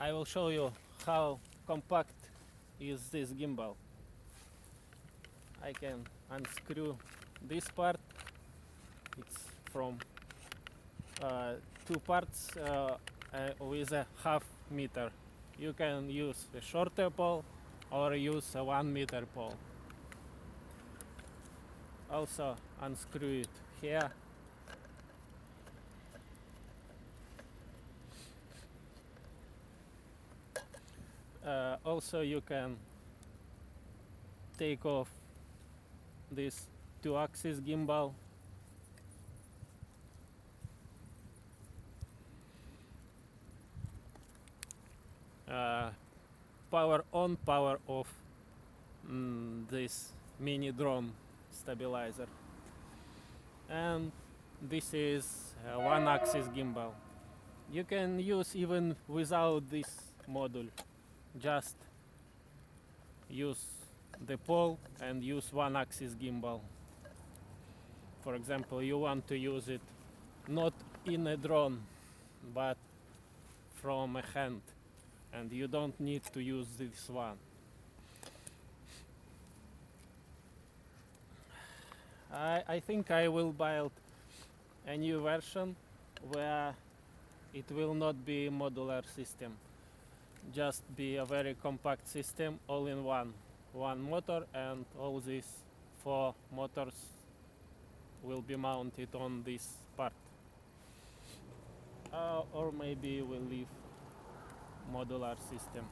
I will show you how compact is this gimbal. I can unscrew this part. It's from two parts with a half meter. You can use a shorter pole or use a 1 meter pole. Also unscrew it here. Also you can take off this 2-axis gimbal. Power on, power off this mini drone stabilizer. And this is a 1-axis gimbal. You can use even without this module. Just use the pole and use 1-axis gimbal. For example, you want to use it not in a drone but from a hand, and you don't need to use this one. I think I will build a new version where it will not be a modular system, just be a very compact system, all in one motor, and all these 4 motors will be mounted on this part. Or maybe we'll leave modular system.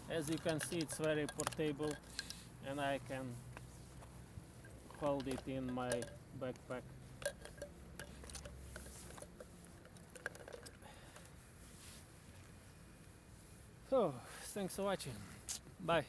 As you can see, it's very portable and I can hold it in my backpack. So, thanks for watching. Bye.